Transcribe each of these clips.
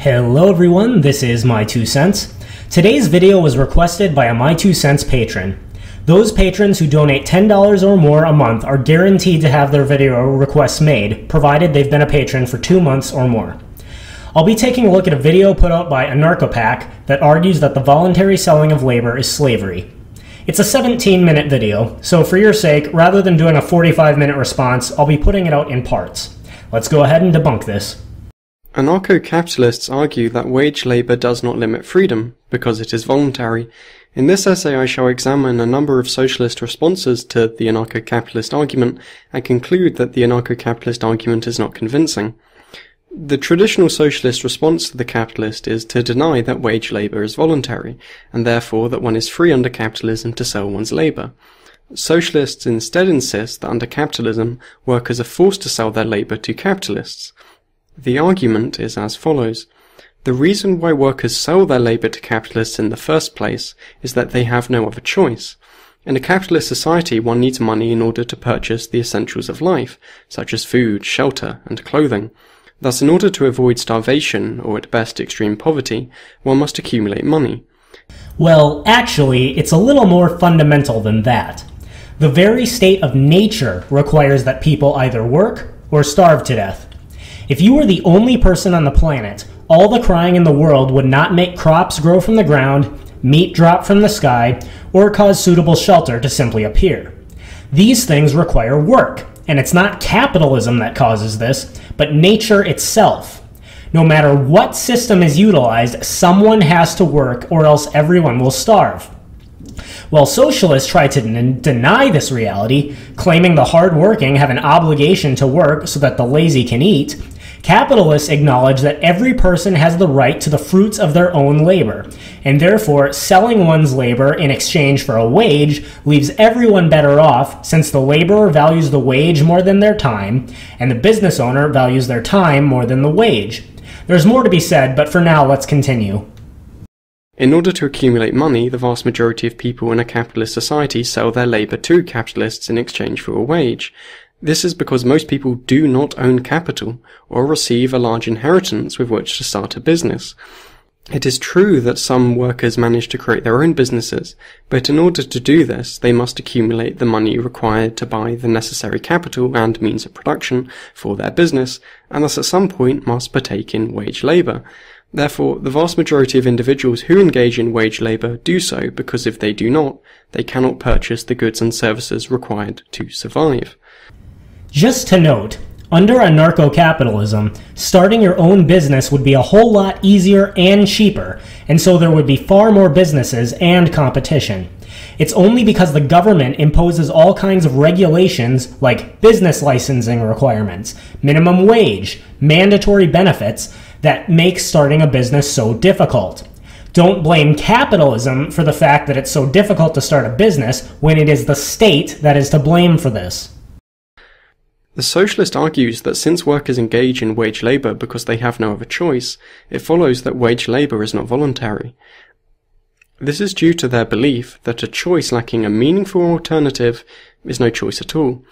Hello everyone, this is My 2 Cents. Today's video was requested by a My 2 Cents patron. Those patrons who donate $10 or more a month are guaranteed to have their video requests made, provided they've been a patron for 2 months or more. I'll be taking a look at a video put out by Anarchopac that argues that the voluntary selling of labor is slavery. It's a 17-minute video, so for your sake, rather than doing a 45-minute response, I'll be putting it out in parts. Let's go ahead and debunk this. Anarcho-capitalists argue that wage labour does not limit freedom, because it is voluntary. In this essay I shall examine a number of socialist responses to the anarcho-capitalist argument, and conclude that the anarcho-capitalist argument is not convincing. The traditional socialist response to the capitalist is to deny that wage labour is voluntary, and therefore that one is free under capitalism to sell one's labour. Socialists instead insist that under capitalism, workers are forced to sell their labour to capitalists. The argument is as follows. The reason why workers sell their labour to capitalists in the first place is that they have no other choice. In a capitalist society, one needs money in order to purchase the essentials of life, such as food, shelter, and clothing. Thus, in order to avoid starvation, or at best extreme poverty, one must accumulate money. Well, actually, it's a little more fundamental than that. The very state of nature requires that people either work or starve to death. If you were the only person on the planet, all the crying in the world would not make crops grow from the ground, meat drop from the sky, or cause suitable shelter to simply appear. These things require work, and it's not capitalism that causes this, but nature itself. No matter what system is utilized, someone has to work or else everyone will starve. While socialists try to deny this reality, claiming the hardworking have an obligation to work so that the lazy can eat, capitalists acknowledge that every person has the right to the fruits of their own labor, and therefore selling one's labor in exchange for a wage leaves everyone better off, since the laborer values the wage more than their time, and the business owner values their time more than the wage. There's more to be said, but for now let's continue. In order to accumulate money, the vast majority of people in a capitalist society sell their labour to capitalists in exchange for a wage. This is because most people do not own capital, or receive a large inheritance with which to start a business. It is true that some workers manage to create their own businesses, but in order to do this, they must accumulate the money required to buy the necessary capital and means of production for their business, and thus at some point must partake in wage labour. Therefore, the vast majority of individuals who engage in wage labour do so because if they do not, they cannot purchase the goods and services required to survive. Just to note, under anarcho-capitalism, starting your own business would be a whole lot easier and cheaper, and so there would be far more businesses and competition. It's only because the government imposes all kinds of regulations like business licensing requirements, minimum wage, mandatory benefits, that makes starting a business so difficult. Don't blame capitalism for the fact that it's so difficult to start a business when it is the state that is to blame for this. The socialist argues that since workers engage in wage labour because they have no other choice, it follows that wage labour is not voluntary. This is due to their belief that a choice lacking a meaningful alternative is no choice at all.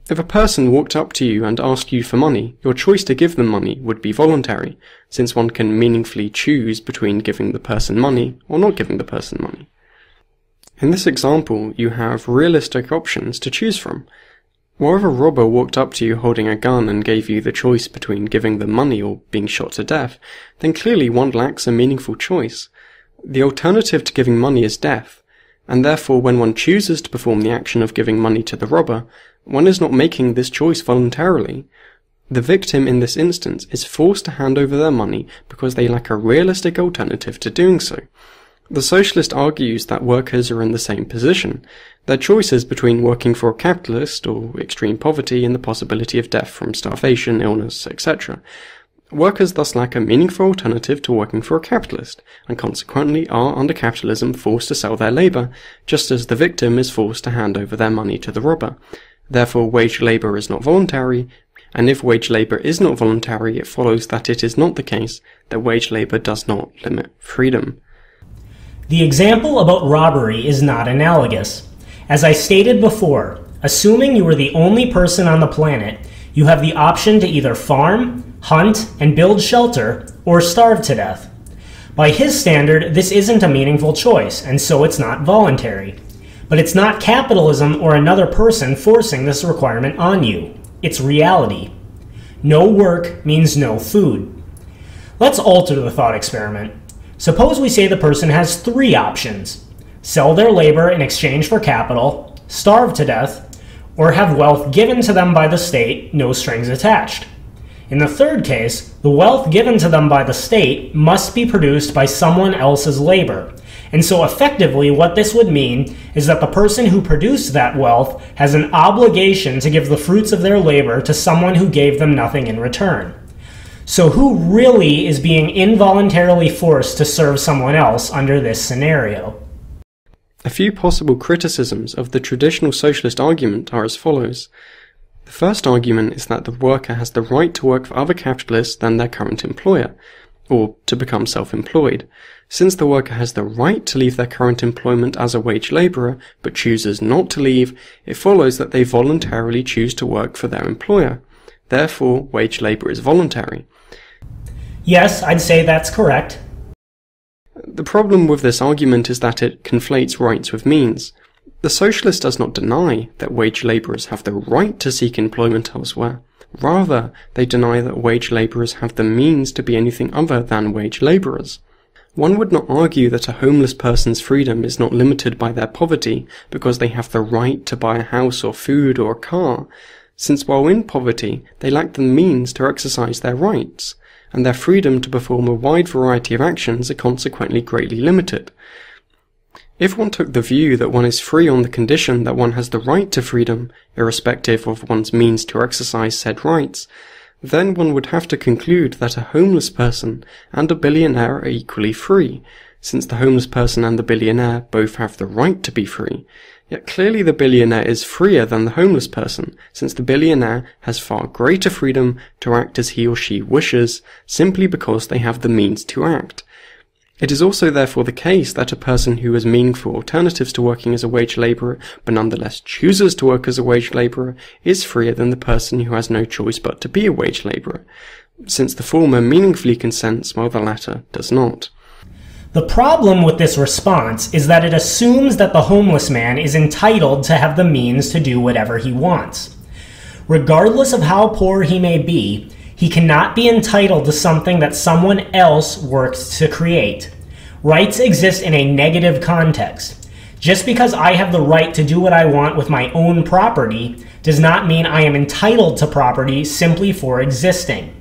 If a person walked up to you and asked you for money, your choice to give them money would be voluntary, since one can meaningfully choose between giving the person money or not giving the person money. In this example, you have realistic options to choose from. Or if a robber walked up to you holding a gun and gave you the choice between giving them money or being shot to death, then clearly one lacks a meaningful choice. The alternative to giving money is death, and therefore when one chooses to perform the action of giving money to the robber, one is not making this choice voluntarily. The victim in this instance is forced to hand over their money because they lack a realistic alternative to doing so. The socialist argues that workers are in the same position. Their choice is between working for a capitalist or extreme poverty and the possibility of death from starvation, illness, etc. Workers thus lack a meaningful alternative to working for a capitalist, and consequently are under capitalism forced to sell their labour, just as the victim is forced to hand over their money to the robber. Therefore, wage labour is not voluntary, and if wage labour is not voluntary, it follows that it is not the case that wage labour does not limit freedom. The example about robbery is not analogous. As I stated before, assuming you were the only person on the planet, you have the option to either farm, hunt and build shelter, or starve to death. By his standard, this isn't a meaningful choice, and so it's not voluntary. But it's not capitalism or another person forcing this requirement on you. It's reality. No work means no food. Let's alter the thought experiment. Suppose we say the person has 3 options: sell their labor in exchange for capital, starve to death, or have wealth given to them by the state, no strings attached. In the third case, the wealth given to them by the state must be produced by someone else's labor. And so effectively what this would mean is that the person who produced that wealth has an obligation to give the fruits of their labor to someone who gave them nothing in return. So who really is being involuntarily forced to serve someone else under this scenario? A few possible criticisms of the traditional socialist argument are as follows. The first argument is that the worker has the right to work for other capitalists than their current employer, or to become self-employed. Since the worker has the right to leave their current employment as a wage labourer, but chooses not to leave, it follows that they voluntarily choose to work for their employer. Therefore, wage labour is voluntary. Yes, I'd say that's correct. The problem with this argument is that it conflates rights with means. The socialist does not deny that wage labourers have the right to seek employment elsewhere. Rather, they deny that wage labourers have the means to be anything other than wage labourers. One would not argue that a homeless person's freedom is not limited by their poverty because they have the right to buy a house or food or a car, since while in poverty they lack the means to exercise their rights, and their freedom to perform a wide variety of actions are consequently greatly limited. If one took the view that one is free on the condition that one has the right to freedom, irrespective of one's means to exercise said rights, then one would have to conclude that a homeless person and a billionaire are equally free, since the homeless person and the billionaire both have the right to be free. Yet clearly the billionaire is freer than the homeless person, since the billionaire has far greater freedom to act as he or she wishes, simply because they have the means to act. It is also therefore the case that a person who has meaningful alternatives to working as a wage labourer, but nonetheless chooses to work as a wage labourer, is freer than the person who has no choice but to be a wage labourer, since the former meaningfully consents while the latter does not. The problem with this response is that it assumes that the homeless man is entitled to have the means to do whatever he wants. Regardless of how poor he may be, he cannot be entitled to something that someone else worked to create. Rights exist in a negative context. Just because I have the right to do what I want with my own property does not mean I am entitled to property simply for existing.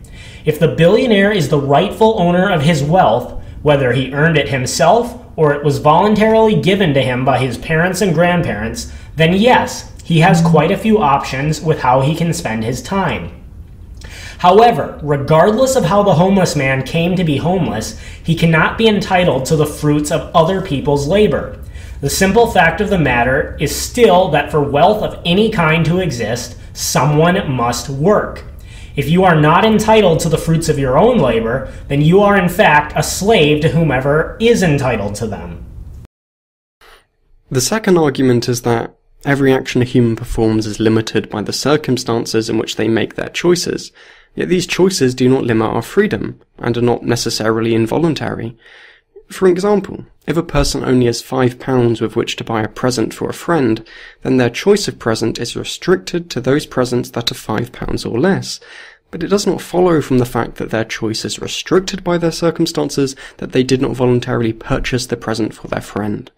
If the billionaire is the rightful owner of his wealth, whether he earned it himself or it was voluntarily given to him by his parents and grandparents, then yes, he has quite a few options with how he can spend his time. However, regardless of how the homeless man came to be homeless, he cannot be entitled to the fruits of other people's labor. The simple fact of the matter is still that for wealth of any kind to exist, someone must work. If you are not entitled to the fruits of your own labor, then you are in fact a slave to whomever is entitled to them. The second argument is that every action a human performs is limited by the circumstances in which they make their choices. Yet these choices do not limit our freedom, and are not necessarily involuntary. For example, if a person only has £5 with which to buy a present for a friend, then their choice of present is restricted to those presents that are £5 or less. But it does not follow from the fact that their choice is restricted by their circumstances that they did not voluntarily purchase the present for their friend.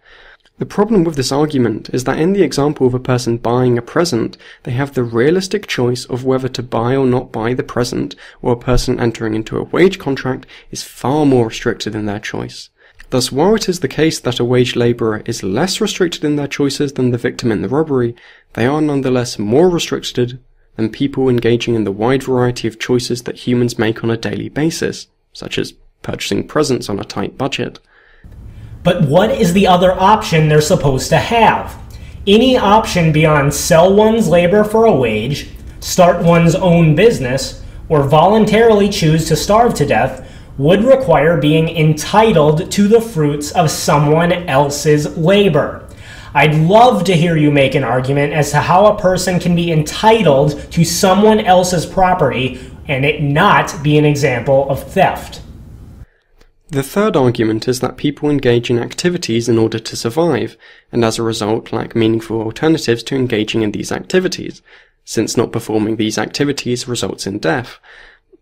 The problem with this argument is that in the example of a person buying a present, they have the realistic choice of whether to buy or not buy the present, while a person entering into a wage contract is far more restricted in their choice. Thus, while it is the case that a wage labourer is less restricted in their choices than the victim in the robbery, they are nonetheless more restricted than people engaging in the wide variety of choices that humans make on a daily basis, such as purchasing presents on a tight budget. But what is the other option they're supposed to have? Any option beyond sell one's labor for a wage, start one's own business, or voluntarily choose to starve to death would require being entitled to the fruits of someone else's labor. I'd love to hear you make an argument as to how a person can be entitled to someone else's property and it not be an example of theft. The third argument is that people engage in activities in order to survive, and as a result lack meaningful alternatives to engaging in these activities, since not performing these activities results in death.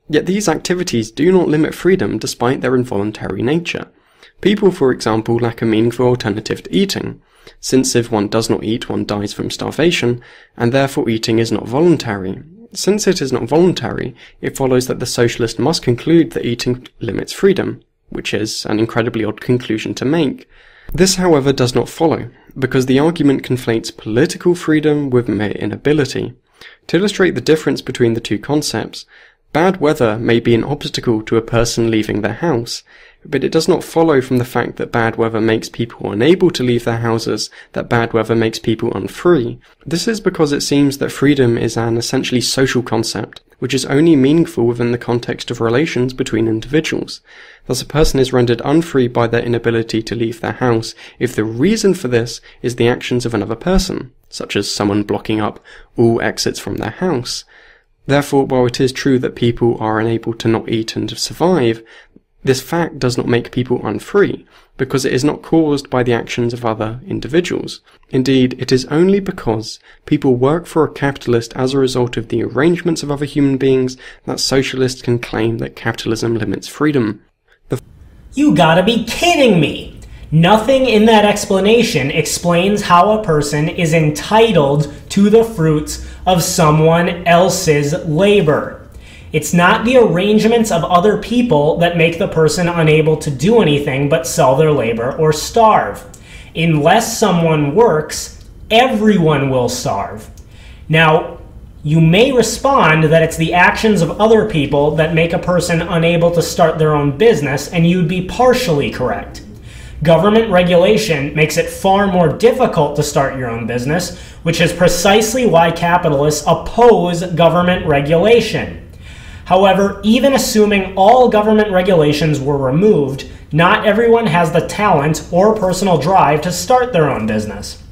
Yet these activities do not limit freedom despite their involuntary nature. People, for example, lack a meaningful alternative to eating, since if one does not eat, one dies from starvation, and therefore eating is not voluntary. Since it is not voluntary, it follows that the socialist must conclude that eating limits freedom, which is an incredibly odd conclusion to make. This, however, does not follow, because the argument conflates political freedom with mere inability. To illustrate the difference between the two concepts, bad weather may be an obstacle to a person leaving their house, but it does not follow from the fact that bad weather makes people unable to leave their houses that bad weather makes people unfree. This is because it seems that freedom is an essentially social concept, which is only meaningful within the context of relations between individuals. Thus a person is rendered unfree by their inability to leave their house if the reason for this is the actions of another person, such as someone blocking up all exits from their house. Therefore, while it is true that people are unable to not eat and survive, this fact does not make people unfree, because it is not caused by the actions of other individuals. Indeed, it is only because people work for a capitalist as a result of the arrangements of other human beings that socialists can claim that capitalism limits freedom. You gotta be kidding me! Nothing in that explanation explains how a person is entitled to the fruits of someone else's labor. It's not the arrangements of other people that make the person unable to do anything but sell their labor or starve. Unless someone works, everyone will starve. Now, you may respond that it's the actions of other people that make a person unable to start their own business, and you'd be partially correct. Government regulation makes it far more difficult to start your own business, which is precisely why capitalists oppose government regulation. However, even assuming all government regulations were removed, not everyone has the talent or personal drive to start their own business.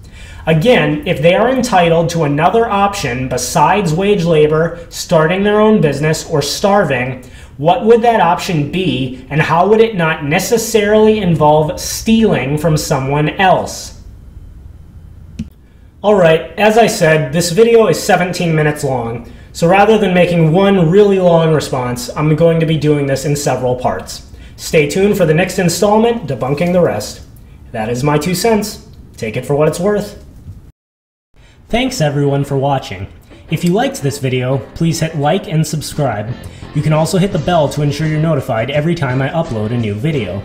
Again, if they are entitled to another option besides wage labor, starting their own business, or starving, what would that option be, and how would it not necessarily involve stealing from someone else? Alright, as I said, this video is 17 minutes long. So rather than making one really long response, I'm going to be doing this in several parts. Stay tuned for the next installment, debunking the rest. That is my 2 cents. Take it for what it's worth. Thanks everyone for watching. If you liked this video, please hit like and subscribe. You can also hit the bell to ensure you're notified every time I upload a new video.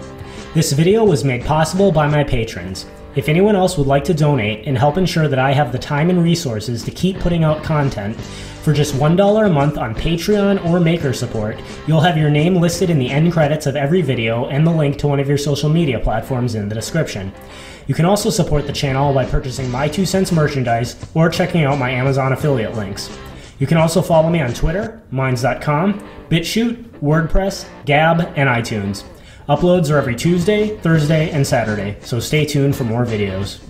This video was made possible by my patrons. If anyone else would like to donate and help ensure that I have the time and resources to keep putting out content, for just $1 a month on Patreon or Maker Support, you'll have your name listed in the end credits of every video and the link to one of your social media platforms in the description. You can also support the channel by purchasing my 2 cents merchandise or checking out my Amazon affiliate links. You can also follow me on Twitter, Minds.com, BitChute, WordPress, Gab, and iTunes. Uploads are every Tuesday, Thursday, and Saturday, so stay tuned for more videos.